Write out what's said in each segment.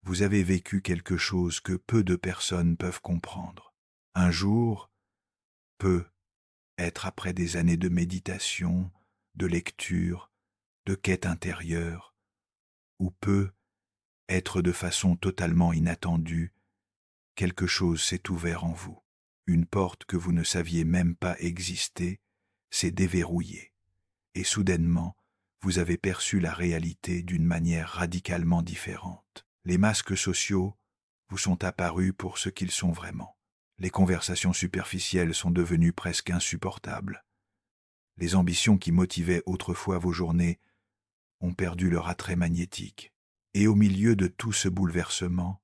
vous avez vécu quelque chose que peu de personnes peuvent comprendre. Un jour peut être après des années de méditation, de lecture, de quête intérieure, ou peut être de façon totalement inattendue, quelque chose s'est ouvert en vous. Une porte que vous ne saviez même pas exister s'est déverrouillée, et soudainement, vous avez perçu la réalité d'une manière radicalement différente. Les masques sociaux vous sont apparus pour ce qu'ils sont vraiment. Les conversations superficielles sont devenues presque insupportables. Les ambitions qui motivaient autrefois vos journées ont perdu leur attrait magnétique. Et au milieu de tout ce bouleversement,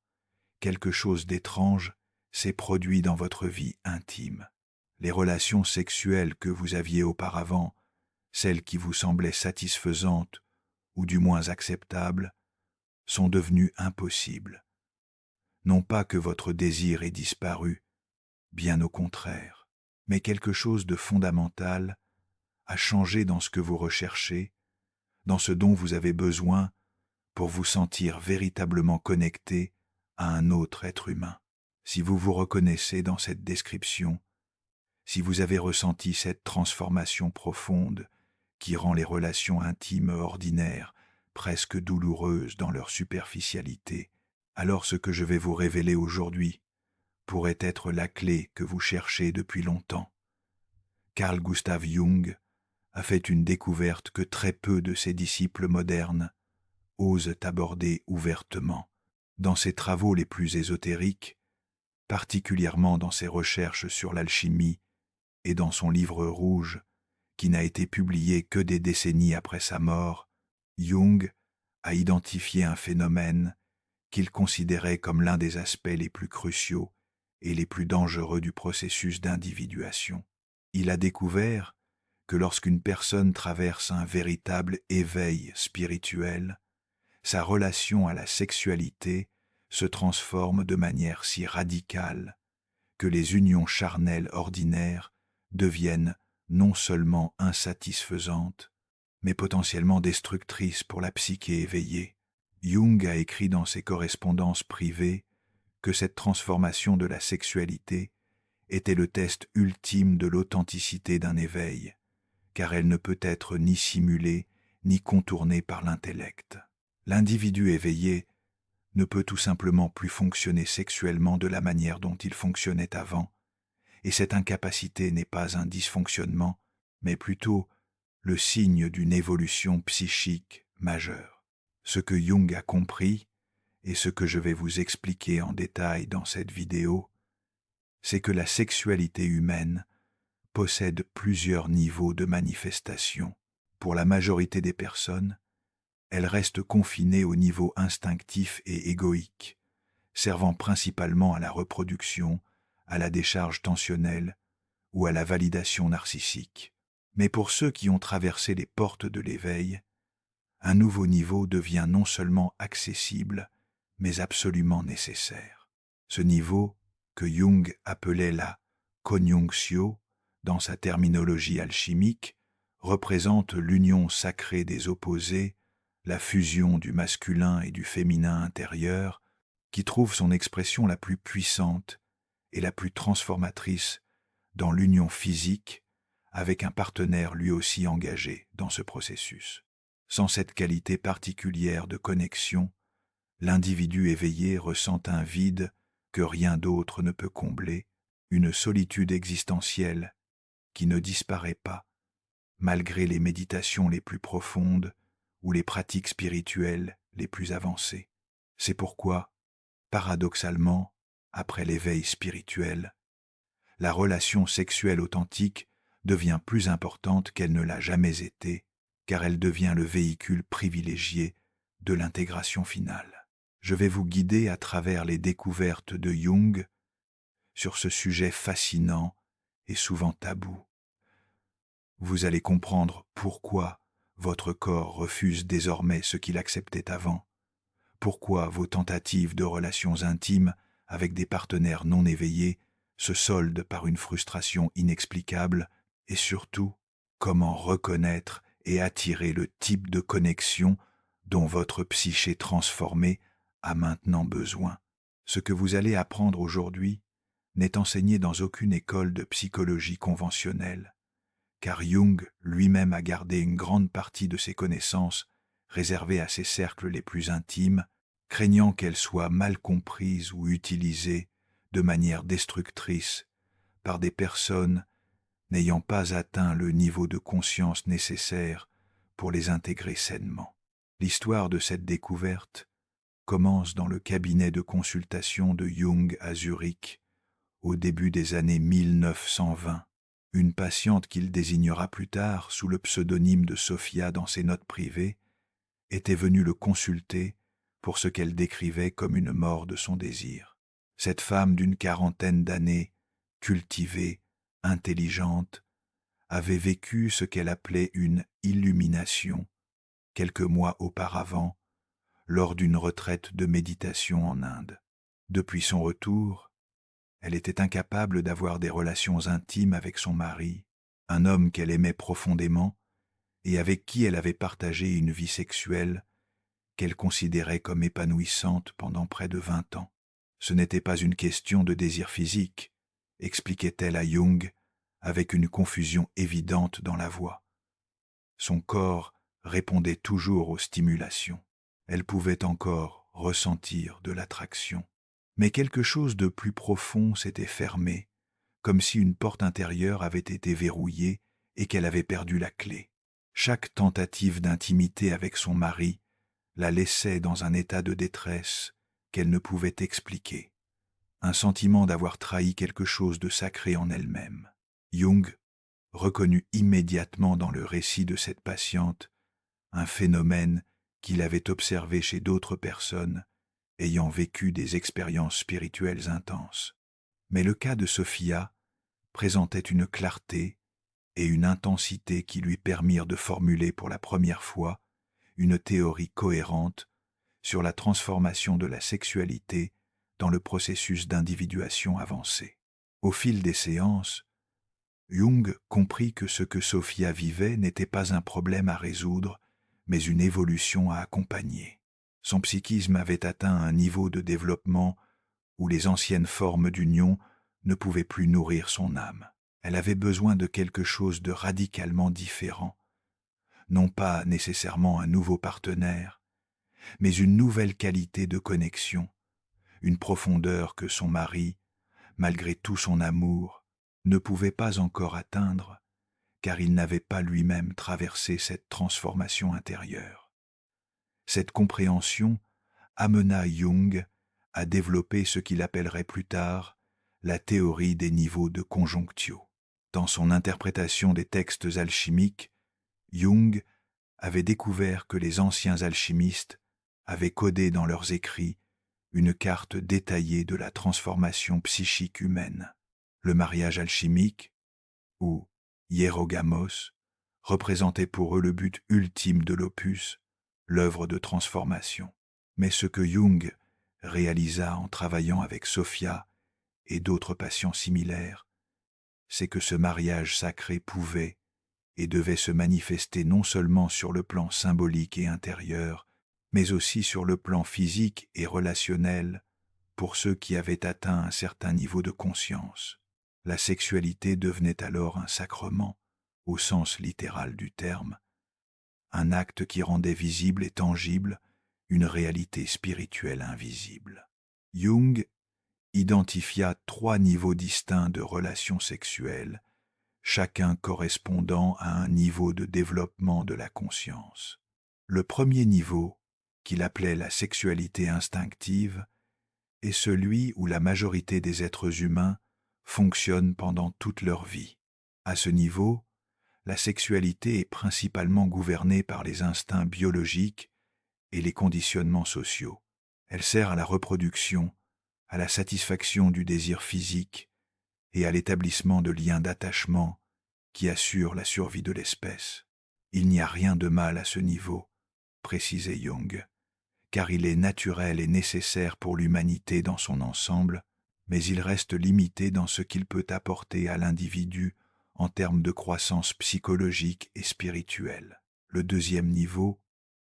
quelque chose d'étrange s'est produit dans votre vie intime. Les relations sexuelles que vous aviez auparavant, celles qui vous semblaient satisfaisantes ou du moins acceptables, sont devenues impossibles. Non pas que votre désir ait disparu, bien au contraire, mais quelque chose de fondamental a changé dans ce que vous recherchez, dans ce dont vous avez besoin pour vous sentir véritablement connecté à un autre être humain. Si vous vous reconnaissez dans cette description, si vous avez ressenti cette transformation profonde qui rend les relations intimes ordinaires presque douloureuses dans leur superficialité, alors ce que je vais vous révéler aujourd'hui pourrait être la clé que vous cherchez depuis longtemps. Carl Gustav Jung a fait une découverte que très peu de ses disciples modernes osent aborder ouvertement. Dans ses travaux les plus ésotériques, particulièrement dans ses recherches sur l'alchimie et dans son livre rouge, qui n'a été publié que des décennies après sa mort, Jung a identifié un phénomène qu'il considérait comme l'un des aspects les plus cruciaux et les plus dangereux du processus d'individuation. Il a découvert que lorsqu'une personne traverse un véritable éveil spirituel, sa relation à la sexualité se transforme de manière si radicale que les unions charnelles ordinaires deviennent non seulement insatisfaisantes, mais potentiellement destructrices pour la psyché éveillée. Jung a écrit dans ses correspondances privées que cette transformation de la sexualité était le test ultime de l'authenticité d'un éveil, car elle ne peut être ni simulée ni contournée par l'intellect. L'individu éveillé ne peut tout simplement plus fonctionner sexuellement de la manière dont il fonctionnait avant, et cette incapacité n'est pas un dysfonctionnement, mais plutôt le signe d'une évolution psychique majeure. Ce que Jung a compris, et ce que je vais vous expliquer en détail dans cette vidéo, c'est que la sexualité humaine possède plusieurs niveaux de manifestation. Pour la majorité des personnes, elle reste confinée au niveau instinctif et égoïque, servant principalement à la reproduction, à la décharge tensionnelle ou à la validation narcissique. Mais pour ceux qui ont traversé les portes de l'éveil, un nouveau niveau devient non seulement accessible, mais absolument nécessaire. Ce niveau, que Jung appelait la conjunctio dans sa terminologie alchimique, représente l'union sacrée des opposés, la fusion du masculin et du féminin intérieur, qui trouve son expression la plus puissante et la plus transformatrice dans l'union physique avec un partenaire lui aussi engagé dans ce processus. Sans cette qualité particulière de connexion, l'individu éveillé ressent un vide que rien d'autre ne peut combler, une solitude existentielle qui ne disparaît pas, malgré les méditations les plus profondes ou les pratiques spirituelles les plus avancées. C'est pourquoi, paradoxalement, après l'éveil spirituel, la relation sexuelle authentique devient plus importante qu'elle ne l'a jamais été, car elle devient le véhicule privilégié de l'intégration finale. Je vais vous guider à travers les découvertes de Jung sur ce sujet fascinant et souvent tabou. Vous allez comprendre pourquoi votre corps refuse désormais ce qu'il acceptait avant, pourquoi vos tentatives de relations intimes avec des partenaires non éveillés se soldent par une frustration inexplicable, et surtout, comment reconnaître et attirer le type de connexion dont votre psyché transformée a maintenant besoin. Ce que vous allez apprendre aujourd'hui n'est enseigné dans aucune école de psychologie conventionnelle, car Jung lui-même a gardé une grande partie de ses connaissances réservées à ses cercles les plus intimes, craignant qu'elles soient mal comprises ou utilisées de manière destructrice par des personnes n'ayant pas atteint le niveau de conscience nécessaire pour les intégrer sainement. L'histoire de cette découverte commence dans le cabinet de consultation de Jung à Zurich, au début des années 1920. Une patiente qu'il désignera plus tard sous le pseudonyme de Sophia dans ses notes privées était venue le consulter pour ce qu'elle décrivait comme une mort de son désir. Cette femme d'une quarantaine d'années, cultivée, intelligente, avait vécu ce qu'elle appelait une illumination quelques mois auparavant lors d'une retraite de méditation en Inde. Depuis son retour, elle était incapable d'avoir des relations intimes avec son mari, un homme qu'elle aimait profondément et avec qui elle avait partagé une vie sexuelle qu'elle considérait comme épanouissante pendant près de 20 ans. Ce n'était pas une question de désir physique, expliquait-elle à Jung avec une confusion évidente dans la voix. Son corps répondait toujours aux stimulations. Elle pouvait encore ressentir de l'attraction. Mais quelque chose de plus profond s'était fermé, comme si une porte intérieure avait été verrouillée et qu'elle avait perdu la clé. Chaque tentative d'intimité avec son mari la laissait dans un état de détresse qu'elle ne pouvait expliquer, un sentiment d'avoir trahi quelque chose de sacré en elle-même. Jung reconnut immédiatement dans le récit de cette patiente un phénomène qu'il avait observé chez d'autres personnes ayant vécu des expériences spirituelles intenses. Mais le cas de Sophia présentait une clarté et une intensité qui lui permirent de formuler pour la première fois une théorie cohérente sur la transformation de la sexualité dans le processus d'individuation avancée. Au fil des séances, Jung comprit que ce que Sophia vivait n'était pas un problème à résoudre, mais une évolution à accompagner. Son psychisme avait atteint un niveau de développement où les anciennes formes d'union ne pouvaient plus nourrir son âme. Elle avait besoin de quelque chose de radicalement différent, non pas nécessairement un nouveau partenaire, mais une nouvelle qualité de connexion, une profondeur que son mari, malgré tout son amour, ne pouvait pas encore atteindre, car il n'avait pas lui-même traversé cette transformation intérieure. Cette compréhension amena Jung à développer ce qu'il appellerait plus tard la théorie des niveaux de conjonctio. Dans son interprétation des textes alchimiques, Jung avait découvert que les anciens alchimistes avaient codé dans leurs écrits une carte détaillée de la transformation psychique humaine. Le mariage alchimique, ou hierogamos, représentait pour eux le but ultime de l'opus, l'œuvre de transformation. Mais ce que Jung réalisa en travaillant avec Sophia et d'autres patients similaires, c'est que ce mariage sacré pouvait et devait se manifester non seulement sur le plan symbolique et intérieur, mais aussi sur le plan physique et relationnel pour ceux qui avaient atteint un certain niveau de conscience. La sexualité devenait alors un sacrement, au sens littéral du terme, un acte qui rendait visible et tangible une réalité spirituelle invisible. Jung identifia 3 niveaux distincts de relations sexuelles, chacun correspondant à un niveau de développement de la conscience. Le premier niveau, qu'il appelait la sexualité instinctive, est celui où la majorité des êtres humains fonctionnent pendant toute leur vie. À ce niveau, la sexualité est principalement gouvernée par les instincts biologiques et les conditionnements sociaux. Elle sert à la reproduction, à la satisfaction du désir physique et à l'établissement de liens d'attachement qui assurent la survie de l'espèce. Il n'y a rien de mal à ce niveau, précisait Jung, car il est naturel et nécessaire pour l'humanité dans son ensemble, mais il reste limité dans ce qu'il peut apporter à l'individu en termes de croissance psychologique et spirituelle. Le deuxième niveau,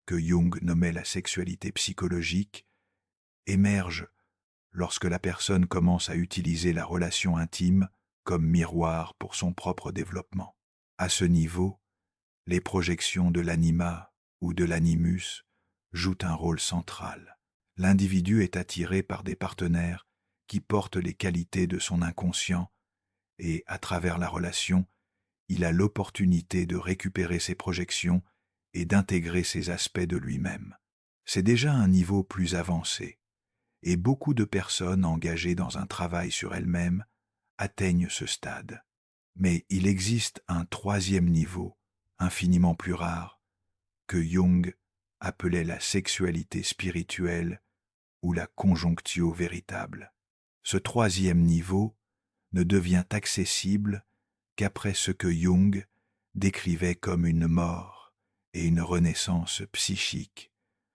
que Jung nommait la sexualité psychologique, émerge lorsque la personne commence à utiliser la relation intime comme miroir pour son propre développement. À ce niveau, les projections de l'anima ou de l'animus jouent un rôle central. L'individu est attiré par des partenaires qui portent les qualités de son inconscient et, à travers la relation, il a l'opportunité de récupérer ses projections et d'intégrer ces aspects de lui-même. C'est déjà un niveau plus avancé, et beaucoup de personnes engagées dans un travail sur elles-mêmes atteignent ce stade. Mais il existe un troisième niveau, infiniment plus rare, que Jung appelait la sexualité spirituelle ou la conjonctio véritable. Ce troisième niveau ne devient accessible qu'après ce que Jung décrivait comme une mort et une renaissance psychique,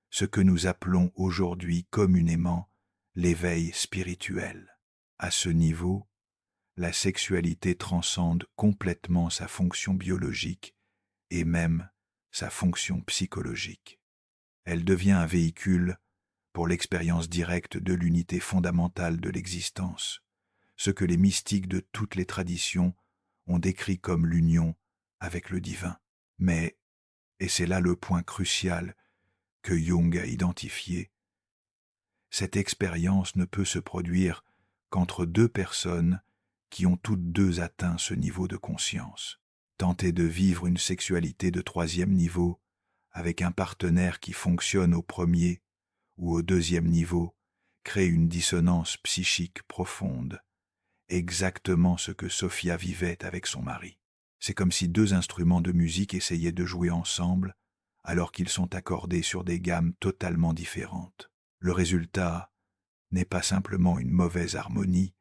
ce que nous appelons aujourd'hui communément l'éveil spirituel. À ce niveau, la sexualité transcende complètement sa fonction biologique et même sa fonction psychologique. Elle devient un véhicule pour l'expérience directe de l'unité fondamentale de l'existence, ce que les mystiques de toutes les traditions ont décrit comme l'union avec le divin. Mais, et c'est là le point crucial que Jung a identifié, cette expérience ne peut se produire qu'entre deux personnes qui ont toutes deux atteint ce niveau de conscience. Tenter de vivre une sexualité de troisième niveau avec un partenaire qui fonctionne au premier ou au deuxième niveau crée une dissonance psychique profonde, exactement ce que Sophia vivait avec son mari. C'est comme si deux instruments de musique essayaient de jouer ensemble alors qu'ils sont accordés sur des gammes totalement différentes. Le résultat n'est pas simplement une mauvaise harmonie,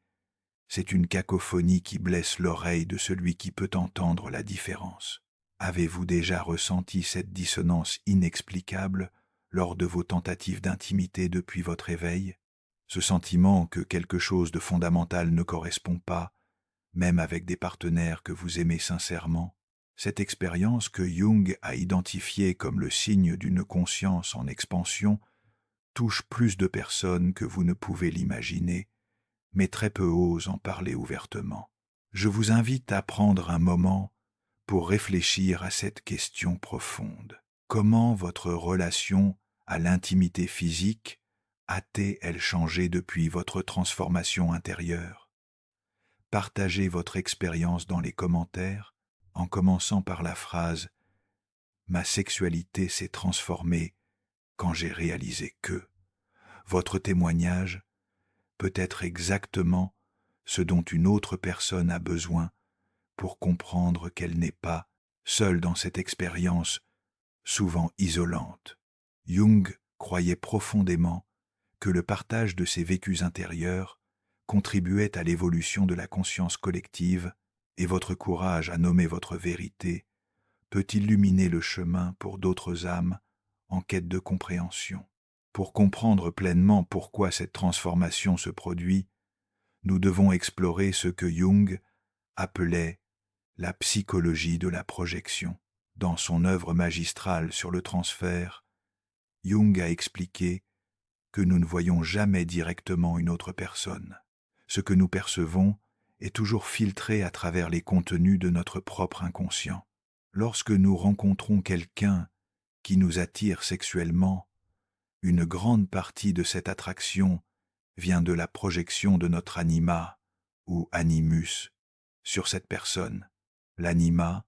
c'est une cacophonie qui blesse l'oreille de celui qui peut entendre la différence. Avez-vous déjà ressenti cette dissonance inexplicable lors de vos tentatives d'intimité depuis votre éveil? Ce sentiment que quelque chose de fondamental ne correspond pas, même avec des partenaires que vous aimez sincèrement? Cette expérience que Jung a identifiée comme le signe d'une conscience en expansion touche plus de personnes que vous ne pouvez l'imaginer, mais très peu osent en parler ouvertement. Je vous invite à prendre un moment pour réfléchir à cette question profonde. Comment votre relation à l'intimité physique a-t-elle changé depuis votre transformation intérieure? Partagez votre expérience dans les commentaires en commençant par la phrase « Ma sexualité s'est transformée quand j'ai réalisé que ». Votre témoignage peut être exactement ce dont une autre personne a besoin pour comprendre qu'elle n'est pas seule dans cette expérience souvent isolante. Jung croyait profondément que le partage de ses vécus intérieurs contribuait à l'évolution de la conscience collective et votre courage à nommer votre vérité peut illuminer le chemin pour d'autres âmes en quête de compréhension. Pour comprendre pleinement pourquoi cette transformation se produit, nous devons explorer ce que Jung appelait la psychologie de la projection. Dans son œuvre magistrale sur le transfert, Jung a expliqué que nous ne voyons jamais directement une autre personne. Ce que nous percevons est toujours filtré à travers les contenus de notre propre inconscient. Lorsque nous rencontrons quelqu'un qui nous attire sexuellement, une grande partie de cette attraction vient de la projection de notre anima ou animus sur cette personne. L'anima,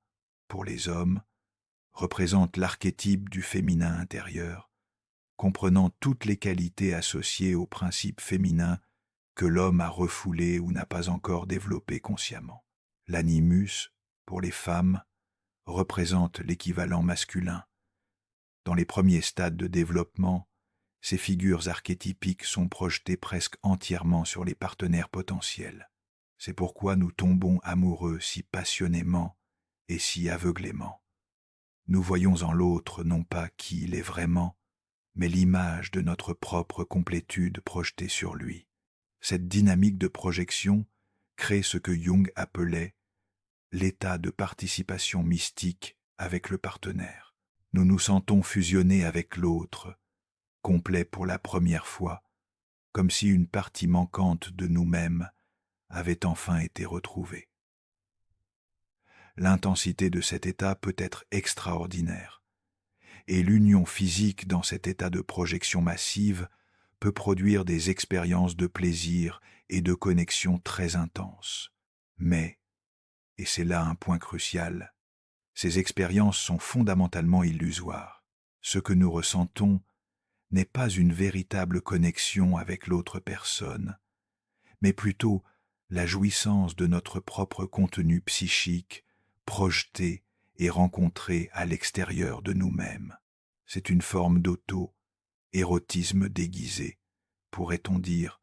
pour les hommes, représente l'archétype du féminin intérieur, comprenant toutes les qualités associées au principe féminin que l'homme a refoulé ou n'a pas encore développé consciemment. L'animus, pour les femmes, représente l'équivalent masculin. Dans les premiers stades de développement, ces figures archétypiques sont projetées presque entièrement sur les partenaires potentiels. C'est pourquoi nous tombons amoureux si passionnément et si aveuglément. Nous voyons en l'autre non pas qui il est vraiment, mais l'image de notre propre complétude projetée sur lui. Cette dynamique de projection crée ce que Jung appelait l'état de participation mystique avec le partenaire. Nous nous sentons fusionnés avec l'autre, complet pour la première fois, comme si une partie manquante de nous-mêmes avait enfin été retrouvée. L'intensité de cet état peut être extraordinaire, et l'union physique dans cet état de projection massive peut produire des expériences de plaisir et de connexion très intenses. Mais, et c'est là un point crucial, ces expériences sont fondamentalement illusoires. Ce que nous ressentons n'est pas une véritable connexion avec l'autre personne, mais plutôt la jouissance de notre propre contenu psychique, projeté et rencontré à l'extérieur de nous-mêmes. C'est une forme d'auto-érotisme déguisé, pourrait-on dire,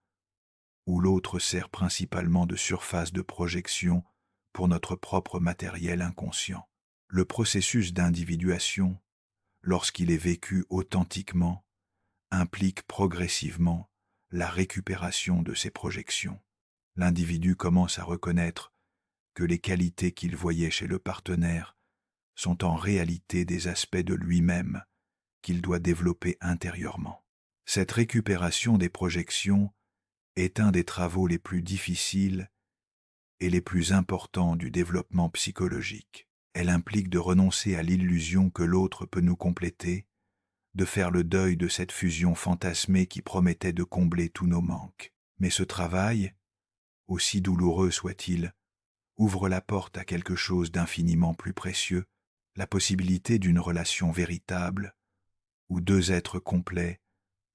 où l'autre sert principalement de surface de projection pour notre propre matériel inconscient. Le processus d'individuation, lorsqu'il est vécu authentiquement, implique progressivement la récupération de ces projections. L'individu commence à reconnaître que les qualités qu'il voyait chez le partenaire sont en réalité des aspects de lui-même qu'il doit développer intérieurement. Cette récupération des projections est un des travaux les plus difficiles et les plus importants du développement psychologique. Elle implique de renoncer à l'illusion que l'autre peut nous compléter, de faire le deuil de cette fusion fantasmée qui promettait de combler tous nos manques. Mais ce travail, aussi douloureux soit-il, ouvre la porte à quelque chose d'infiniment plus précieux, la possibilité d'une relation véritable, où deux êtres complets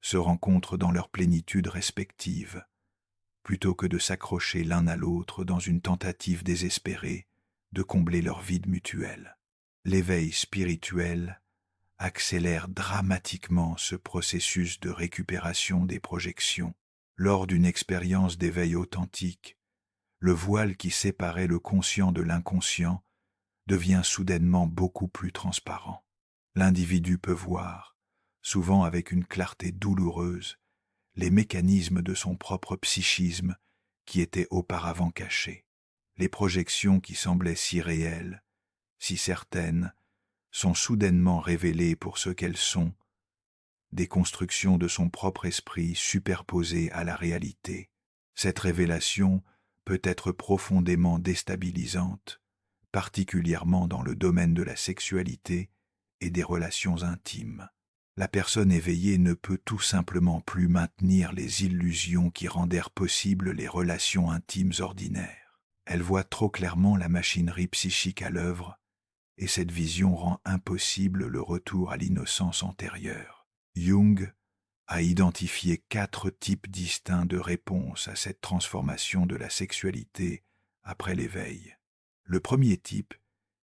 se rencontrent dans leur plénitude respective, plutôt que de s'accrocher l'un à l'autre dans une tentative désespérée de combler leur vide mutuel. L'éveil spirituel accélère dramatiquement ce processus de récupération des projections. Lors d'une expérience d'éveil authentique, le voile qui séparait le conscient de l'inconscient devient soudainement beaucoup plus transparent. L'individu peut voir, souvent avec une clarté douloureuse, les mécanismes de son propre psychisme qui étaient auparavant cachés. Les projections qui semblaient si réelles, si certaines, sont soudainement révélées pour ce qu'elles sont, des constructions de son propre esprit superposées à la réalité. Cette révélation peut être profondément déstabilisante, particulièrement dans le domaine de la sexualité et des relations intimes. La personne éveillée ne peut tout simplement plus maintenir les illusions qui rendèrent possibles les relations intimes ordinaires. Elle voit trop clairement la machinerie psychique à l'œuvre, et cette vision rend impossible le retour à l'innocence antérieure. Jung a identifié 4 types distincts de réponses à cette transformation de la sexualité après l'éveil. Le premier type,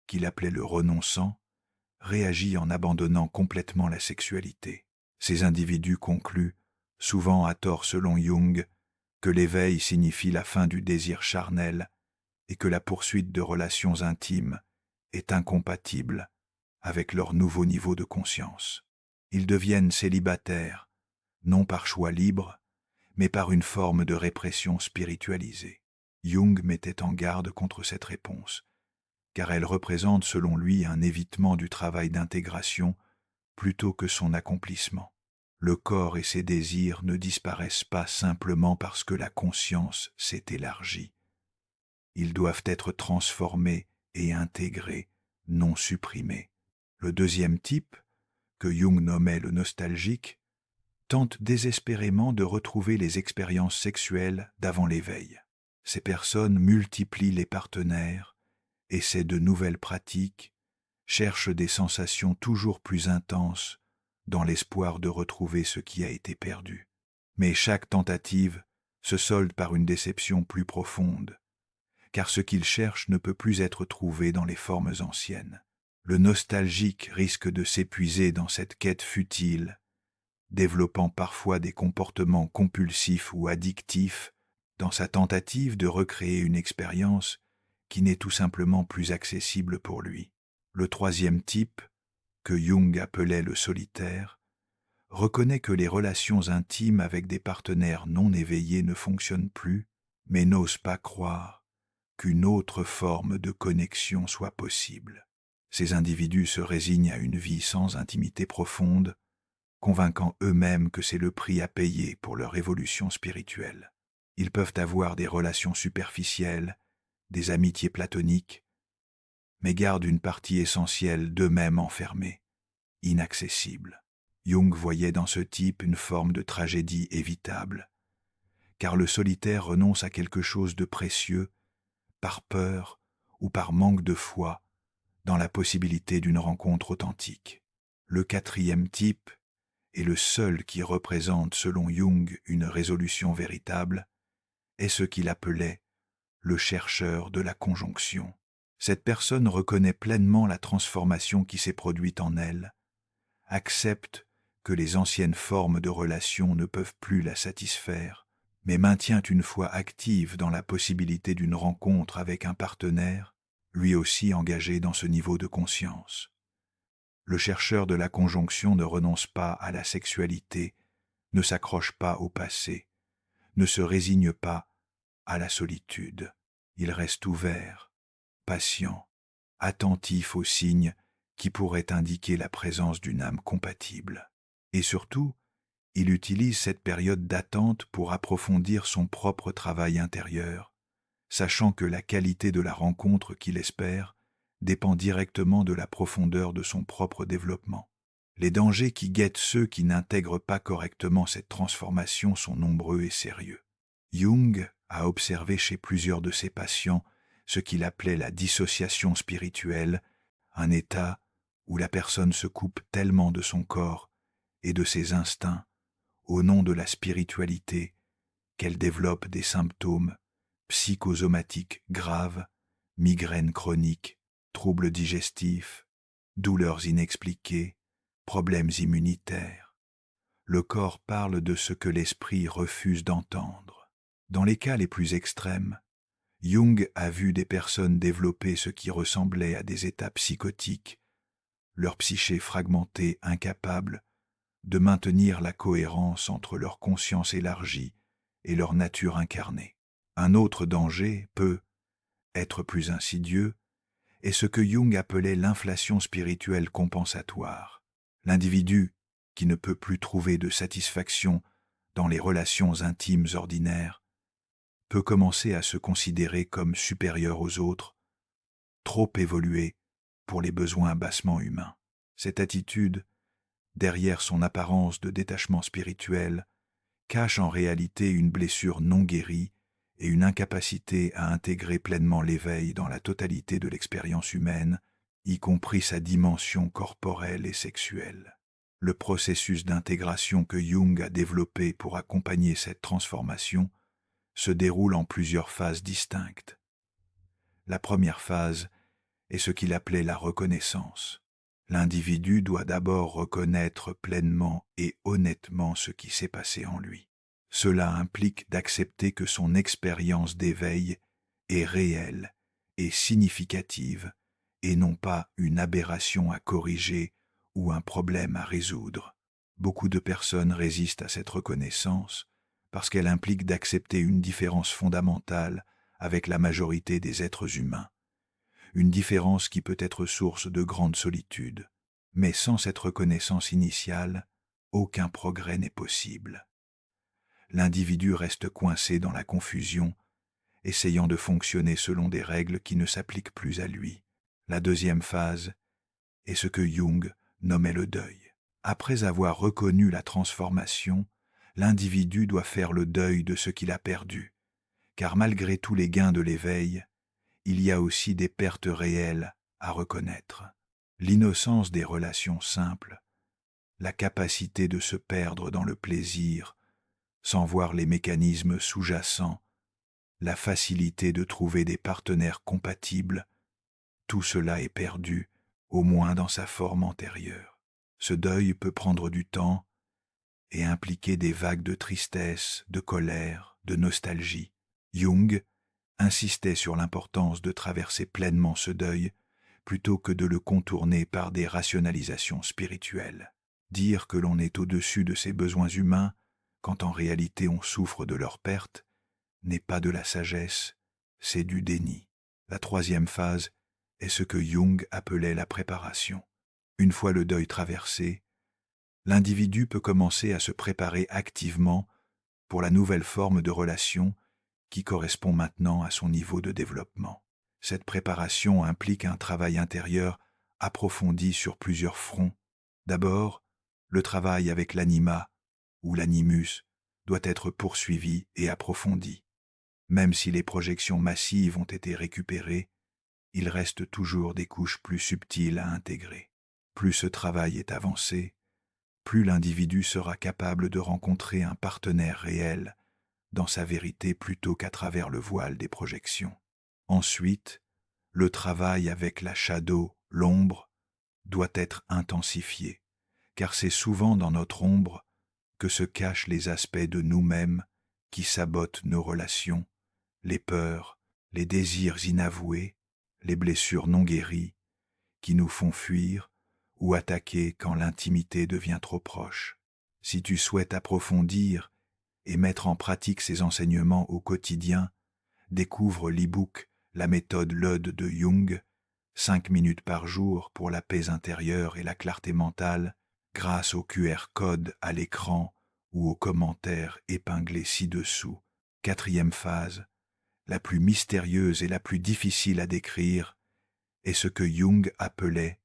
qu'il appelait le renonçant, réagit en abandonnant complètement la sexualité. Ces individus concluent, souvent à tort selon Jung, que l'éveil signifie la fin du désir charnel et que la poursuite de relations intimes est incompatible avec leur nouveau niveau de conscience. Ils deviennent célibataires, non par choix libre, mais par une forme de répression spiritualisée. Jung mettait en garde contre cette réponse, car elle représente selon lui un évitement du travail d'intégration plutôt que son accomplissement. Le corps et ses désirs ne disparaissent pas simplement parce que la conscience s'est élargie. Ils doivent être transformés et intégrés, non supprimés. Le deuxième type, que Jung nommait le nostalgique, tente désespérément de retrouver les expériences sexuelles d'avant l'éveil. Ces personnes multiplient les partenaires, essaient de nouvelles pratiques, cherchent des sensations toujours plus intenses dans l'espoir de retrouver ce qui a été perdu. Mais chaque tentative se solde par une déception plus profonde, car ce qu'ils cherchent ne peut plus être trouvé dans les formes anciennes. Le nostalgique risque de s'épuiser dans cette quête futile, développant parfois des comportements compulsifs ou addictifs dans sa tentative de recréer une expérience qui n'est tout simplement plus accessible pour lui. Le troisième type, que Jung appelait le solitaire, reconnaît que les relations intimes avec des partenaires non éveillés ne fonctionnent plus, mais n'ose pas croire qu'une autre forme de connexion soit possible. Ces individus se résignent à une vie sans intimité profonde, convainquant eux-mêmes que c'est le prix à payer pour leur évolution spirituelle. Ils peuvent avoir des relations superficielles, des amitiés platoniques, mais gardent une partie essentielle d'eux-mêmes enfermée, inaccessible. Jung voyait dans ce type une forme de tragédie évitable, car le solitaire renonce à quelque chose de précieux par peur ou par manque de foi dans la possibilité d'une rencontre authentique. Le quatrième type est le seul qui représente, selon Jung, une résolution véritable, est ce qu'il appelait le chercheur de la conjonction. Cette personne reconnaît pleinement la transformation qui s'est produite en elle, accepte que les anciennes formes de relations ne peuvent plus la satisfaire, mais maintient une foi active dans la possibilité d'une rencontre avec un partenaire, lui aussi engagé dans ce niveau de conscience. Le chercheur de la conjonction ne renonce pas à la sexualité, ne s'accroche pas au passé, ne se résigne pas à la solitude. Il reste ouvert, patient, attentif aux signes qui pourraient indiquer la présence d'une âme compatible. Et surtout, il utilise cette période d'attente pour approfondir son propre travail intérieur, sachant que la qualité de la rencontre qu'il espère dépend directement de la profondeur de son propre développement. Les dangers qui guettent ceux qui n'intègrent pas correctement cette transformation sont nombreux et sérieux. Jung a observé chez plusieurs de ses patients ce qu'il appelait la dissociation spirituelle, un état où la personne se coupe tellement de son corps et de ses instincts au nom de la spiritualité qu'elle développe des symptômes psychosomatiques graves, migraines chroniques, troubles digestifs, douleurs inexpliquées, problèmes immunitaires. Le corps parle de ce que l'esprit refuse d'entendre. Dans les cas les plus extrêmes, Jung a vu des personnes développer ce qui ressemblait à des états psychotiques, leur psyché fragmentée incapable de maintenir la cohérence entre leur conscience élargie et leur nature incarnée. Un autre danger peut être plus insidieux est ce que Jung appelait l'inflation spirituelle compensatoire. L'individu, qui ne peut plus trouver de satisfaction dans les relations intimes ordinaires, peut commencer à se considérer comme supérieur aux autres, trop évolué pour les besoins bassement humains. Cette attitude, derrière son apparence de détachement spirituel, cache en réalité une blessure non guérie et une incapacité à intégrer pleinement l'éveil dans la totalité de l'expérience humaine, y compris sa dimension corporelle et sexuelle. Le processus d'intégration que Jung a développé pour accompagner cette transformation se déroule en plusieurs phases distinctes. La première phase est ce qu'il appelait la reconnaissance. L'individu doit d'abord reconnaître pleinement et honnêtement ce qui s'est passé en lui. Cela implique d'accepter que son expérience d'éveil est réelle et significative et non pas une aberration à corriger ou un problème à résoudre. Beaucoup de personnes résistent à cette reconnaissance parce qu'elle implique d'accepter une différence fondamentale avec la majorité des êtres humains. Une différence qui peut être source de grande solitude. Mais sans cette reconnaissance initiale, aucun progrès n'est possible. L'individu reste coincé dans la confusion, essayant de fonctionner selon des règles qui ne s'appliquent plus à lui. La deuxième phase est ce que Jung nommait le deuil. Après avoir reconnu la transformation, l'individu doit faire le deuil de ce qu'il a perdu, car malgré tous les gains de l'éveil, il y a aussi des pertes réelles à reconnaître. L'innocence des relations simples, la capacité de se perdre dans le plaisir sans voir les mécanismes sous-jacents, la facilité de trouver des partenaires compatibles, tout cela est perdu, au moins dans sa forme antérieure. Ce deuil peut prendre du temps et impliquer des vagues de tristesse, de colère, de nostalgie. Jung insistait sur l'importance de traverser pleinement ce deuil plutôt que de le contourner par des rationalisations spirituelles. Dire que l'on est au-dessus de ses besoins humains, quand en réalité on souffre de leur perte, n'est pas de la sagesse, c'est du déni. La troisième phase est ce que Jung appelait la préparation. Une fois le deuil traversé, l'individu peut commencer à se préparer activement pour la nouvelle forme de relation qui correspond maintenant à son niveau de développement. Cette préparation implique un travail intérieur approfondi sur plusieurs fronts. D'abord, le travail avec l'anima ou l'animus doit être poursuivi et approfondi. Même si les projections massives ont été récupérées, il reste toujours des couches plus subtiles à intégrer. Plus ce travail est avancé, plus l'individu sera capable de rencontrer un partenaire réel dans sa vérité plutôt qu'à travers le voile des projections. Ensuite, le travail avec la shadow, l'ombre, doit être intensifié, car c'est souvent dans notre ombre que se cachent les aspects de nous-mêmes qui sabotent nos relations, les peurs, les désirs inavoués, les blessures non guéries, qui nous font fuir ou attaquer quand l'intimité devient trop proche. Si tu souhaites approfondir et mettre en pratique ces enseignements au quotidien, découvre l'e-book La méthode LOD de Jung, 5 minutes par jour pour la paix intérieure et la clarté mentale, grâce au QR code à l'écran ou aux commentaires épinglés ci-dessous. 4e phase, la plus mystérieuse et la plus difficile à décrire, est ce que Jung appelait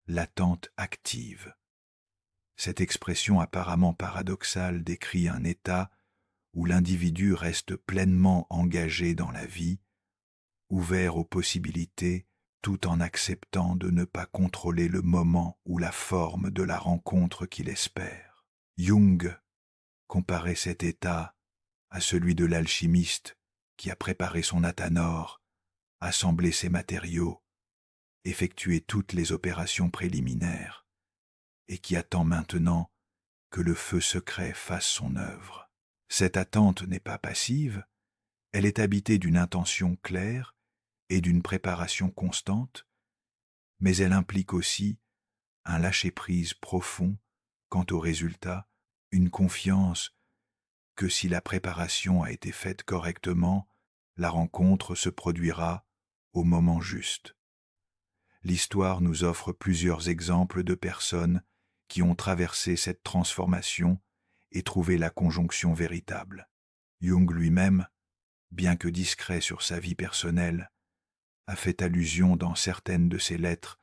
l'attente active. Cette expression apparemment paradoxale décrit un état où l'individu reste pleinement engagé dans la vie, ouvert aux possibilités, tout en acceptant de ne pas contrôler le moment ou la forme de la rencontre qu'il espère. Jung comparait cet état à celui de l'alchimiste qui a préparé son athanor, assemblé ses matériaux, effectué toutes les opérations préliminaires, et qui attend maintenant que le feu secret fasse son œuvre. Cette attente n'est pas passive, elle est habitée d'une intention claire et d'une préparation constante, mais elle implique aussi un lâcher-prise profond quant au résultat, une confiance que si la préparation a été faite correctement, la rencontre se produira au moment juste. L'histoire nous offre plusieurs exemples de personnes qui ont traversé cette transformation et trouvé la conjonction véritable. Jung lui-même, bien que discret sur sa vie personnelle, a fait allusion dans certaines de ses lettres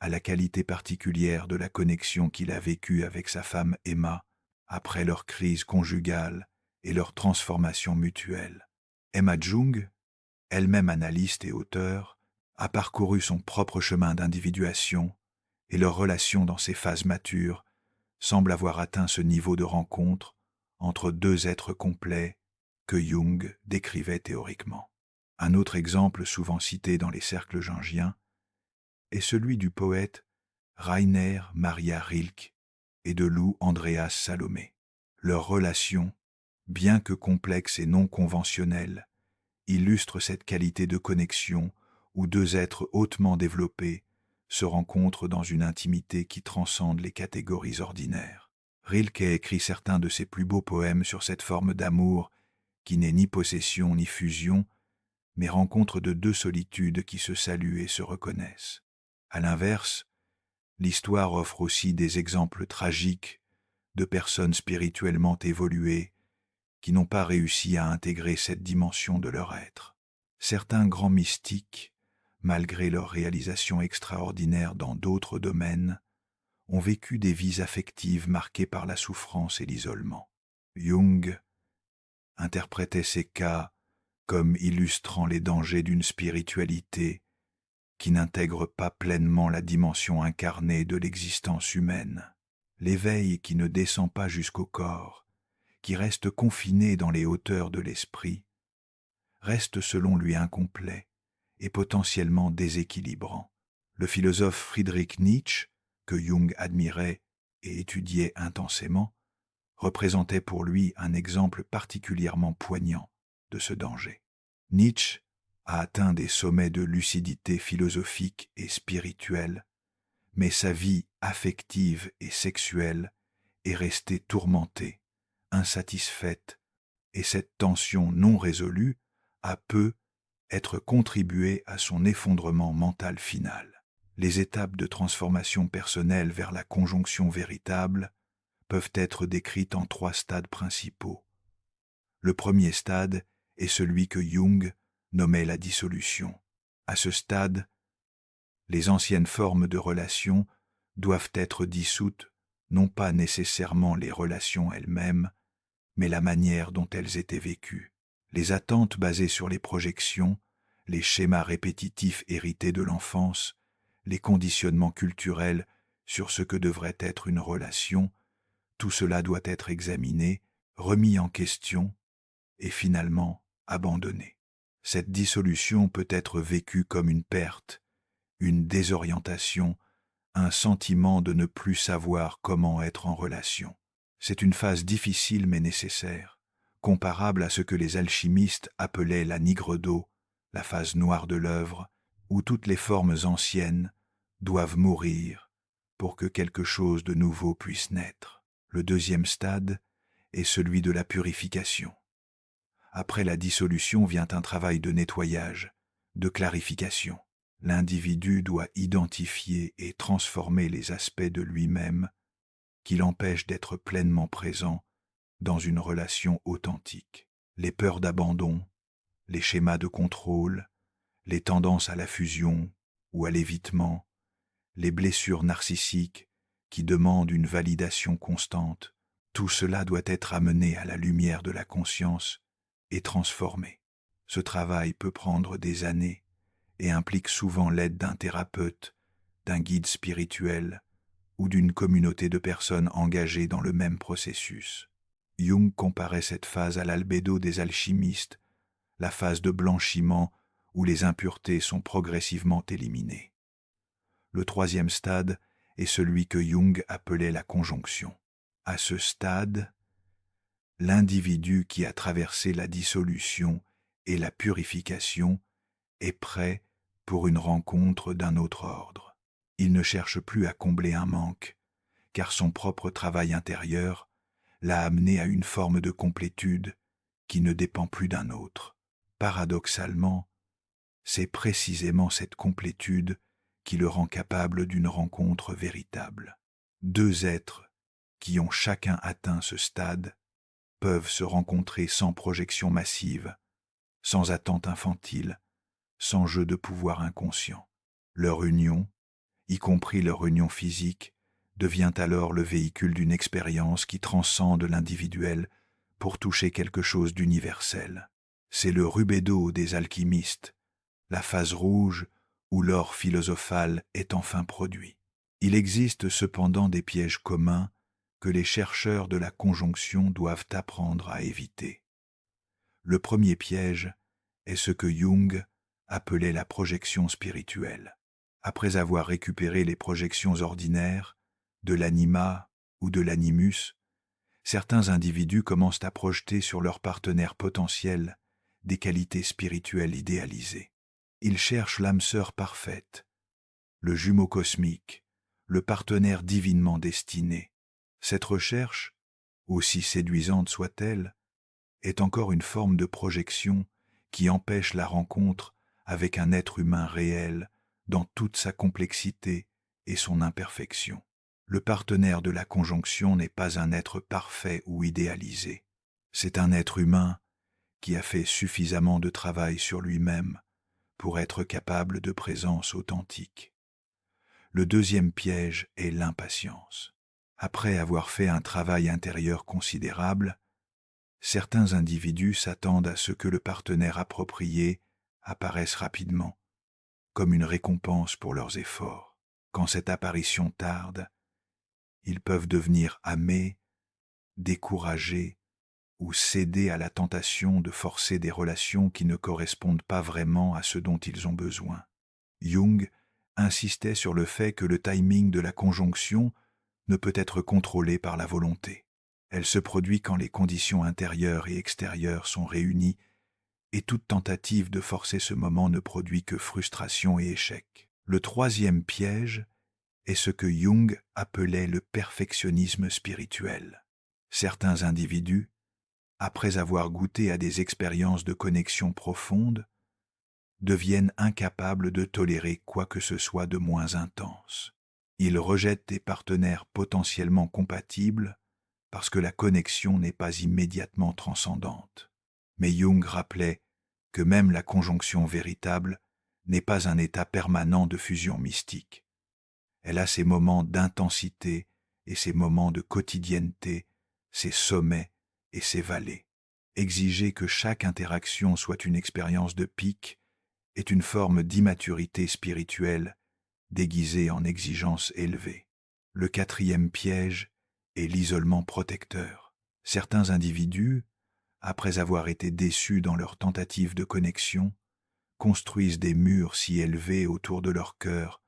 à la qualité particulière de la connexion qu'il a vécue avec sa femme Emma après leur crise conjugale et leur transformation mutuelle. Emma Jung, elle-même analyste et auteure, a parcouru son propre chemin d'individuation et leur relation dans ses phases matures semble avoir atteint ce niveau de rencontre entre deux êtres complets que Jung décrivait théoriquement. Un autre exemple souvent cité dans les cercles jungiens est celui du poète Rainer Maria Rilke et de Lou Andreas Salomé. Leur relation, bien que complexe et non conventionnelle, illustre cette qualité de connexion où deux êtres hautement développés se rencontrent dans une intimité qui transcende les catégories ordinaires. Rilke a écrit certains de ses plus beaux poèmes sur cette forme d'amour qui n'est ni possession ni fusion, mais rencontre de deux solitudes qui se saluent et se reconnaissent. À l'inverse, l'histoire offre aussi des exemples tragiques de personnes spirituellement évoluées qui n'ont pas réussi à intégrer cette dimension de leur être. Certains grands mystiques, malgré leurs réalisations extraordinaires dans d'autres domaines, ont vécu des vies affectives marquées par la souffrance et l'isolement. Jung interprétait ces cas comme illustrant les dangers d'une spiritualité qui n'intègre pas pleinement la dimension incarnée de l'existence humaine. L'éveil qui ne descend pas jusqu'au corps, qui reste confiné dans les hauteurs de l'esprit, reste selon lui incomplet et potentiellement déséquilibrant. Le philosophe Friedrich Nietzsche, que Jung admirait et étudiait intensément, représentait pour lui un exemple particulièrement poignant de ce danger. Nietzsche a atteint des sommets de lucidité philosophique et spirituelle, mais sa vie affective et sexuelle est restée tourmentée, insatisfaite, et cette tension non résolue a peu être contribué à son effondrement mental final. Les étapes de transformation personnelle vers la conjonction véritable peuvent être décrites en 3 stades principaux. Le premier stade est celui que Jung nommait la dissolution. À ce stade, les anciennes formes de relations doivent être dissoutes, non pas nécessairement les relations elles-mêmes, mais la manière dont elles étaient vécues. Les attentes basées sur les projections, les schémas répétitifs hérités de l'enfance, les conditionnements culturels sur ce que devrait être une relation, tout cela doit être examiné, remis en question et finalement abandonné. Cette dissolution peut être vécue comme une perte, une désorientation, un sentiment de ne plus savoir comment être en relation. C'est une phase difficile mais nécessaire, comparable à ce que les alchimistes appelaient la nigredo, la phase noire de l'œuvre, où toutes les formes anciennes doivent mourir pour que quelque chose de nouveau puisse naître. Le deuxième stade est celui de la purification. Après la dissolution vient un travail de nettoyage, de clarification. L'individu doit identifier et transformer les aspects de lui-même qui l'empêchent d'être pleinement présent dans une relation authentique. Les peurs d'abandon, les schémas de contrôle, les tendances à la fusion ou à l'évitement, les blessures narcissiques qui demandent une validation constante, tout cela doit être amené à la lumière de la conscience et transformé. Ce travail peut prendre des années et implique souvent l'aide d'un thérapeute, d'un guide spirituel ou d'une communauté de personnes engagées dans le même processus. Jung comparait cette phase à l'albédo des alchimistes, la phase de blanchiment où les impuretés sont progressivement éliminées. Le troisième stade est celui que Jung appelait la conjonction. À ce stade, l'individu qui a traversé la dissolution et la purification est prêt pour une rencontre d'un autre ordre. Il ne cherche plus à combler un manque, car son propre travail intérieur l'a amené à une forme de complétude qui ne dépend plus d'un autre. Paradoxalement, c'est précisément cette complétude qui le rend capable d'une rencontre véritable. Deux êtres qui ont chacun atteint ce stade peuvent se rencontrer sans projection massive, sans attente infantile, sans jeu de pouvoir inconscient. Leur union, y compris leur union physique, devient alors le véhicule d'une expérience qui transcende l'individuel pour toucher quelque chose d'universel. C'est le rubédo des alchimistes, la phase rouge où l'or philosophal est enfin produit. Il existe cependant des pièges communs que les chercheurs de la conjonction doivent apprendre à éviter. Le premier piège est ce que Jung appelait la projection spirituelle. Après avoir récupéré les projections ordinaires, de l'anima ou de l'animus, certains individus commencent à projeter sur leur partenaire potentiel des qualités spirituelles idéalisées. Ils cherchent l'âme sœur parfaite, le jumeau cosmique, le partenaire divinement destiné. Cette recherche, aussi séduisante soit-elle, est encore une forme de projection qui empêche la rencontre avec un être humain réel dans toute sa complexité et son imperfection. Le partenaire de la conjonction n'est pas un être parfait ou idéalisé. C'est un être humain qui a fait suffisamment de travail sur lui-même pour être capable de présence authentique. Le deuxième piège est l'impatience. Après avoir fait un travail intérieur considérable, certains individus s'attendent à ce que le partenaire approprié apparaisse rapidement, comme une récompense pour leurs efforts. Quand cette apparition tarde, ils peuvent devenir amés, découragés ou céder à la tentation de forcer des relations qui ne correspondent pas vraiment à ce dont ils ont besoin. Jung insistait sur le fait que le timing de la conjonction ne peut être contrôlé par la volonté. Elle se produit quand les conditions intérieures et extérieures sont réunies et toute tentative de forcer ce moment ne produit que frustration et échec. Le troisième piège est ce que Jung appelait le perfectionnisme spirituel. Certains individus, après avoir goûté à des expériences de connexion profonde, deviennent incapables de tolérer quoi que ce soit de moins intense. Ils rejettent des partenaires potentiellement compatibles parce que la connexion n'est pas immédiatement transcendante. Mais Jung rappelait que même la conjonction véritable n'est pas un état permanent de fusion mystique. Elle a ses moments d'intensité et ses moments de quotidienneté, ses sommets et ses vallées. Exiger que chaque interaction soit une expérience de pic est une forme d'immaturité spirituelle déguisée en exigence élevée. Le quatrième piège est l'isolement protecteur. Certains individus, après avoir été déçus dans leur tentative de connexion, construisent des murs si élevés autour de leur cœur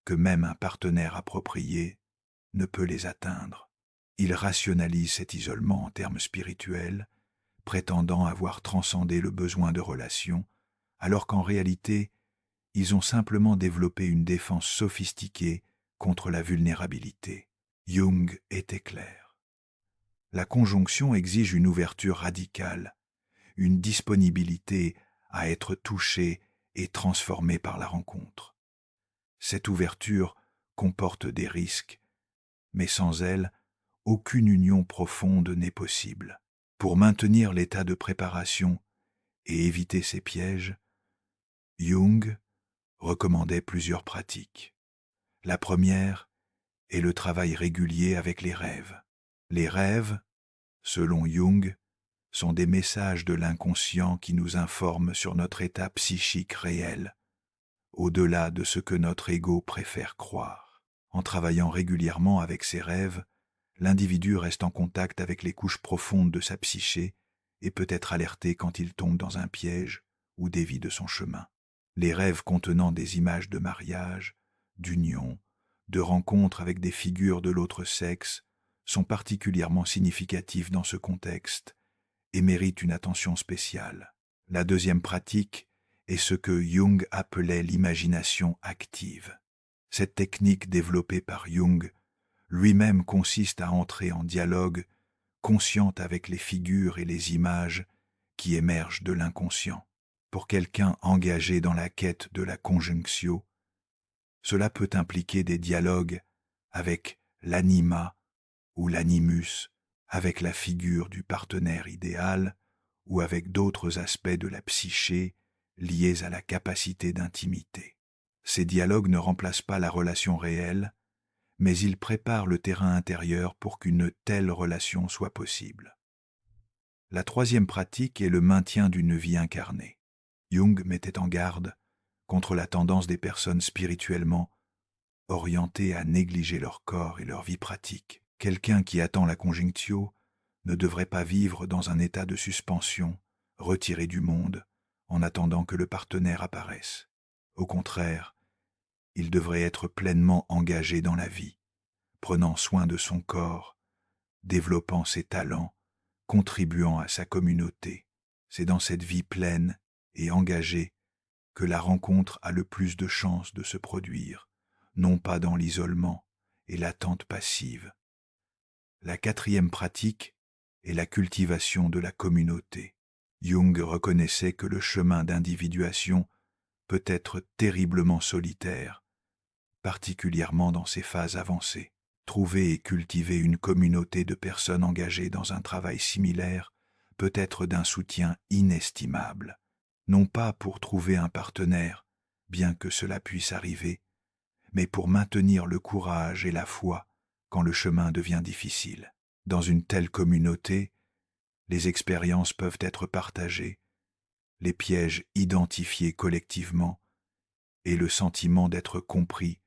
que même un partenaire approprié ne peut les atteindre. Ils rationalisent cet isolement en termes spirituels, prétendant avoir transcendé le besoin de relation, alors qu'en réalité, ils ont simplement développé une défense sophistiquée contre la vulnérabilité. Jung était clair. La conjonction exige une ouverture radicale, une disponibilité à être touché et transformé par la rencontre. Cette ouverture comporte des risques, mais sans elle, aucune union profonde n'est possible. Pour maintenir l'état de préparation et éviter ces pièges, Jung recommandait plusieurs pratiques. La première est le travail régulier avec les rêves. Les rêves, selon Jung, sont des messages de l'inconscient qui nous informent sur notre état psychique réel, au-delà de ce que notre ego préfère croire. En travaillant régulièrement avec ses rêves, l'individu reste en contact avec les couches profondes de sa psyché et peut être alerté quand il tombe dans un piège ou dévie de son chemin. Les rêves contenant des images de mariage, d'union, de rencontres avec des figures de l'autre sexe sont particulièrement significatifs dans ce contexte et méritent une attention spéciale. La deuxième pratique est ce que Jung appelait l'imagination active. Cette technique développée par Jung lui-même consiste à entrer en dialogue conscient avec les figures et les images qui émergent de l'inconscient. Pour quelqu'un engagé dans la quête de la conjunctio, cela peut impliquer des dialogues avec l'anima ou l'animus, avec la figure du partenaire idéal ou avec d'autres aspects de la psyché liés à la capacité d'intimité. Ces dialogues ne remplacent pas la relation réelle, mais ils préparent le terrain intérieur pour qu'une telle relation soit possible. La troisième pratique est le maintien d'une vie incarnée. Jung mettait en garde contre la tendance des personnes spirituellement orientées à négliger leur corps et leur vie pratique. Quelqu'un qui attend la conjunctio ne devrait pas vivre dans un état de suspension, retiré du monde, en attendant que le partenaire apparaisse. Au contraire, il devrait être pleinement engagé dans la vie, prenant soin de son corps, développant ses talents, contribuant à sa communauté. C'est dans cette vie pleine et engagée que la rencontre a le plus de chances de se produire, non pas dans l'isolement et l'attente passive. La quatrième pratique est la cultivation de la communauté. Jung reconnaissait que le chemin d'individuation peut être terriblement solitaire, particulièrement dans ses phases avancées. Trouver et cultiver une communauté de personnes engagées dans un travail similaire peut être d'un soutien inestimable, non pas pour trouver un partenaire, bien que cela puisse arriver, mais pour maintenir le courage et la foi quand le chemin devient difficile. Dans une telle communauté, les expériences peuvent être partagées, les pièges identifiés collectivement, et le sentiment d'être compris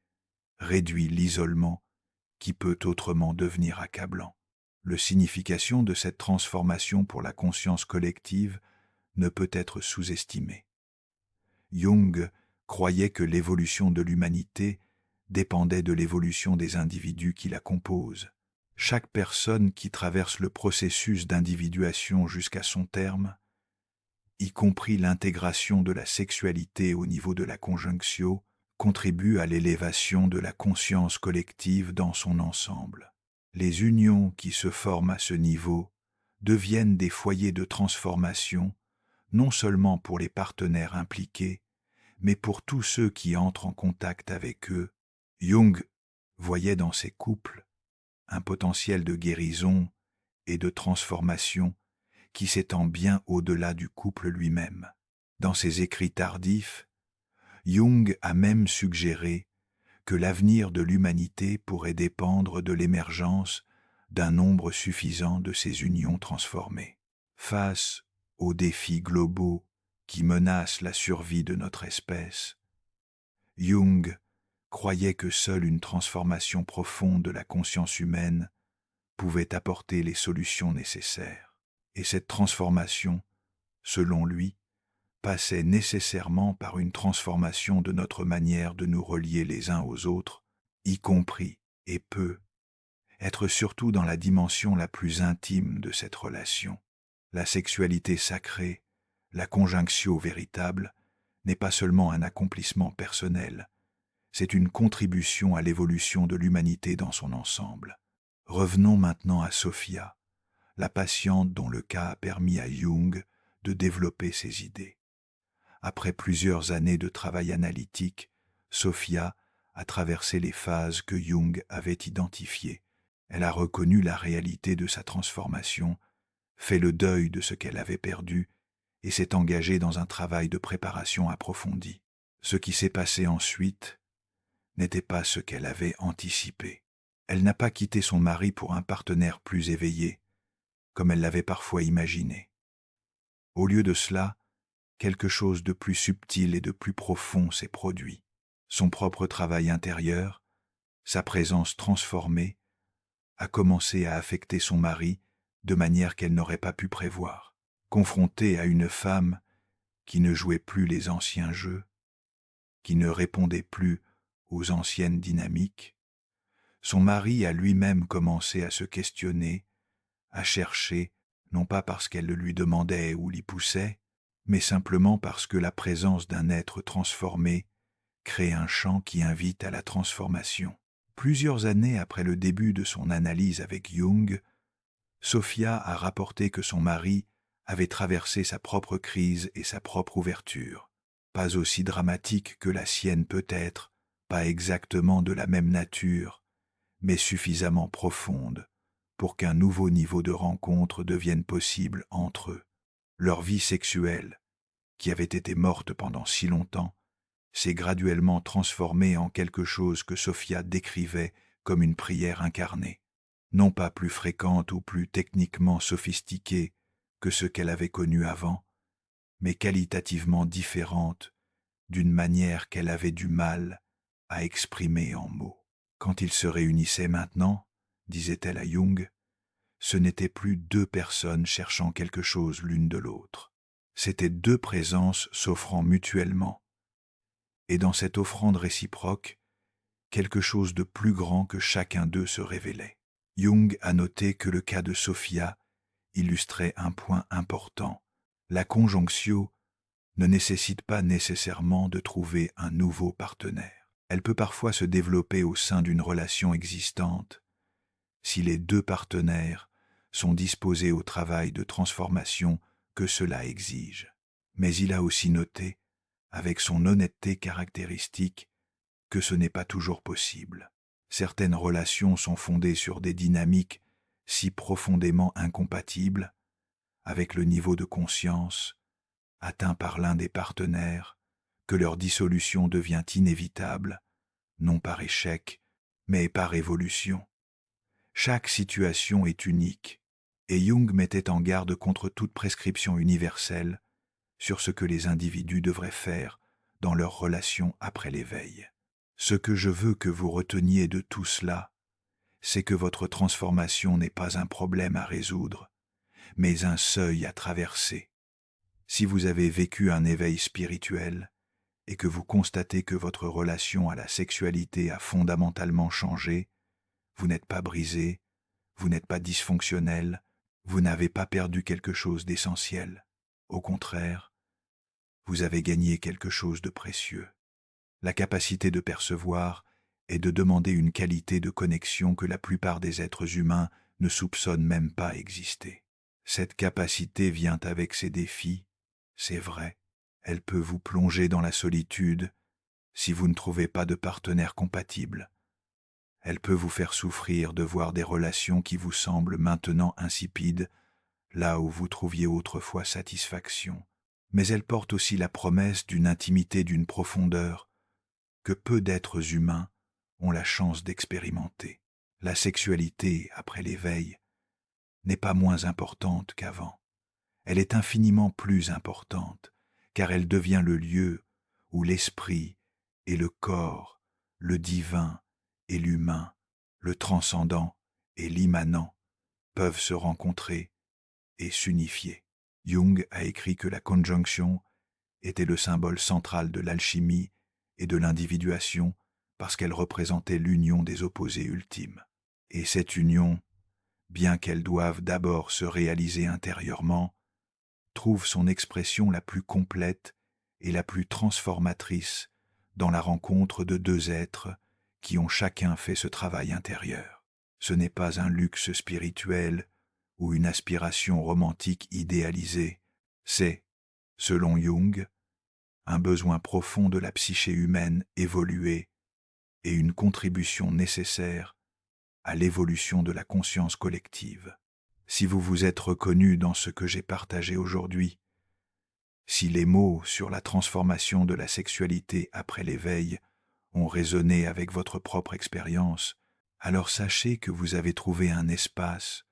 réduit l'isolement qui peut autrement devenir accablant. La signification de cette transformation pour la conscience collective ne peut être sous-estimée. Jung croyait que l'évolution de l'humanité dépendait de l'évolution des individus qui la composent. Chaque personne qui traverse le processus d'individuation jusqu'à son terme, y compris l'intégration de la sexualité au niveau de la conjunctio, contribue à l'élévation de la conscience collective dans son ensemble. Les unions qui se forment à ce niveau deviennent des foyers de transformation, non seulement pour les partenaires impliqués, mais pour tous ceux qui entrent en contact avec eux. Jung voyait dans ces couples un potentiel de guérison et de transformation qui s'étend bien au-delà du couple lui-même. Dans ses écrits tardifs, Jung a même suggéré que l'avenir de l'humanité pourrait dépendre de l'émergence d'un nombre suffisant de ces unions transformées. Face aux défis globaux qui menacent la survie de notre espèce, Jung croyait que seule une transformation profonde de la conscience humaine pouvait apporter les solutions nécessaires. Et cette transformation, selon lui, passait nécessairement par une transformation de notre manière de nous relier les uns aux autres, y compris, et peut, être surtout dans la dimension la plus intime de cette relation. La sexualité sacrée, la conjonctio véritable, n'est pas seulement un accomplissement personnel, c'est une contribution à l'évolution de l'humanité dans son ensemble. Revenons maintenant à Sophia, la patiente dont le cas a permis à Jung de développer ses idées. Après plusieurs années de travail analytique, Sophia a traversé les phases que Jung avait identifiées. Elle a reconnu la réalité de sa transformation, fait le deuil de ce qu'elle avait perdu et s'est engagée dans un travail de préparation approfondi. Ce qui s'est passé ensuite n'était pas ce qu'elle avait anticipé. Elle n'a pas quitté son mari pour un partenaire plus éveillé, comme elle l'avait parfois imaginé. Au lieu de cela, quelque chose de plus subtil et de plus profond s'est produit. Son propre travail intérieur, sa présence transformée, a commencé à affecter son mari de manière qu'elle n'aurait pas pu prévoir. Confrontée à une femme qui ne jouait plus les anciens jeux, qui ne répondait plus aux anciennes dynamiques, son mari a lui-même commencé à se questionner, à chercher, non pas parce qu'elle le lui demandait ou l'y poussait, mais simplement parce que la présence d'un être transformé crée un champ qui invite à la transformation. Plusieurs années après le début de son analyse avec Jung, Sophia a rapporté que son mari avait traversé sa propre crise et sa propre ouverture. Pas aussi dramatique que la sienne peut-être, pas exactement de la même nature, mais suffisamment profonde pour qu'un nouveau niveau de rencontre devienne possible entre eux. Leur vie sexuelle, qui avait été morte pendant si longtemps, s'est graduellement transformée en quelque chose que Sophia décrivait comme une prière incarnée, non pas plus fréquente ou plus techniquement sophistiquée que ce qu'elle avait connu avant, mais qualitativement différente d'une manière qu'elle avait du mal à exprimer en mots. Quand ils se réunissaient maintenant, disait-elle à Jung, ce n'étaient plus deux personnes cherchant quelque chose l'une de l'autre. C'étaient deux présences s'offrant mutuellement. Et dans cette offrande réciproque, quelque chose de plus grand que chacun d'eux se révélait. Jung a noté que le cas de Sophia illustrait un point important. La conjonctio ne nécessite pas nécessairement de trouver un nouveau partenaire. Elle peut parfois se développer au sein d'une relation existante, si les deux partenaires sont disposés au travail de transformation que cela exige. Mais il a aussi noté, avec son honnêteté caractéristique, que ce n'est pas toujours possible. Certaines relations sont fondées sur des dynamiques si profondément incompatibles avec le niveau de conscience atteint par l'un des partenaires que leur dissolution devient inévitable, non par échec, mais par évolution. Chaque situation est unique, et Jung mettait en garde contre toute prescription universelle sur ce que les individus devraient faire dans leur relation après l'éveil. Ce que je veux que vous reteniez de tout cela, c'est que votre transformation n'est pas un problème à résoudre, mais un seuil à traverser. Si vous avez vécu un éveil spirituel et que vous constatez que votre relation à la sexualité a fondamentalement changé, vous n'êtes pas brisé, vous n'êtes pas dysfonctionnel, vous n'avez pas perdu quelque chose d'essentiel. Au contraire, vous avez gagné quelque chose de précieux. La capacité de percevoir et de demander une qualité de connexion que la plupart des êtres humains ne soupçonnent même pas exister. Cette capacité vient avec ses défis, c'est vrai. Elle peut vous plonger dans la solitude si vous ne trouvez pas de partenaire compatible. Elle peut vous faire souffrir de voir des relations qui vous semblent maintenant insipides, là où vous trouviez autrefois satisfaction. Mais elle porte aussi la promesse d'une intimité d'une profondeur que peu d'êtres humains ont la chance d'expérimenter. La sexualité, après l'éveil, n'est pas moins importante qu'avant. Elle est infiniment plus importante, car elle devient le lieu où l'esprit et le corps, le divin et l'humain, le transcendant et l'immanent peuvent se rencontrer et s'unifier. Jung a écrit que la conjonction était le symbole central de l'alchimie et de l'individuation parce qu'elle représentait l'union des opposés ultimes. Et cette union, bien qu'elle doive d'abord se réaliser intérieurement, trouve son expression la plus complète et la plus transformatrice dans la rencontre de deux êtres qui ont chacun fait ce travail intérieur. Ce n'est pas un luxe spirituel ou une aspiration romantique idéalisée, c'est, selon Jung, un besoin profond de la psyché humaine évoluée et une contribution nécessaire à l'évolution de la conscience collective. Si vous vous êtes reconnu dans ce que j'ai partagé aujourd'hui, si les mots sur la transformation de la sexualité après l'éveil ont résonné avec votre propre expérience, alors sachez que vous avez trouvé un espace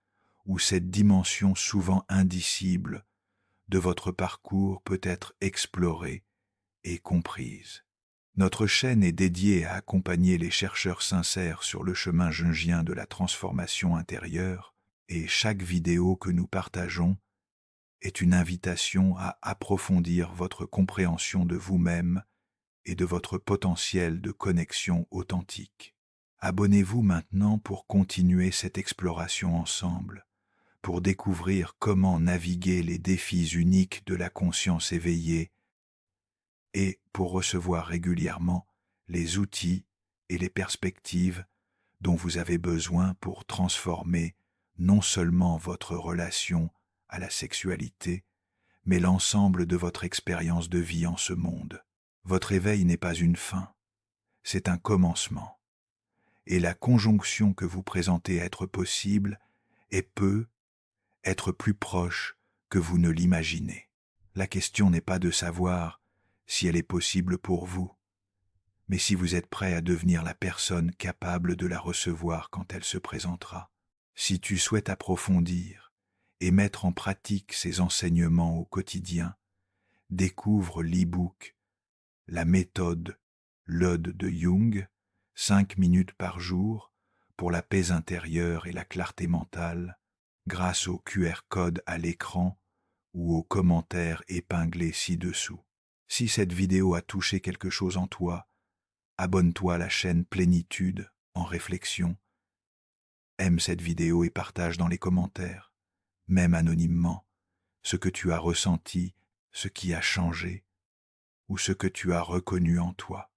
où cette dimension souvent indicible de votre parcours peut être explorée et comprise. Notre chaîne est dédiée à accompagner les chercheurs sincères sur le chemin jungien de la transformation intérieure, et chaque vidéo que nous partageons est une invitation à approfondir votre compréhension de vous-même et de votre potentiel de connexion authentique. Abonnez-vous maintenant pour continuer cette exploration ensemble, pour découvrir comment naviguer les défis uniques de la conscience éveillée et pour recevoir régulièrement les outils et les perspectives dont vous avez besoin pour transformer non seulement votre relation à la sexualité, mais l'ensemble de votre expérience de vie en ce monde. Votre éveil n'est pas une fin, c'est un commencement. Et la conjonction que vous présentez être possible peut être plus proche que vous ne l'imaginez. La question n'est pas de savoir si elle est possible pour vous, mais si vous êtes prêt à devenir la personne capable de la recevoir quand elle se présentera. Si tu souhaites approfondir et mettre en pratique ces enseignements au quotidien, découvre l'e-book La méthode LOD de Jung, 5 minutes par jour pour la paix intérieure et la clarté mentale, grâce au QR code à l'écran ou aux commentaires épinglés ci-dessous. Si cette vidéo a touché quelque chose en toi, abonne-toi à la chaîne Plénitude en réflexion. Aime cette vidéo et partage dans les commentaires, même anonymement, ce que tu as ressenti, ce qui a changé ou ce que tu as reconnu en toi.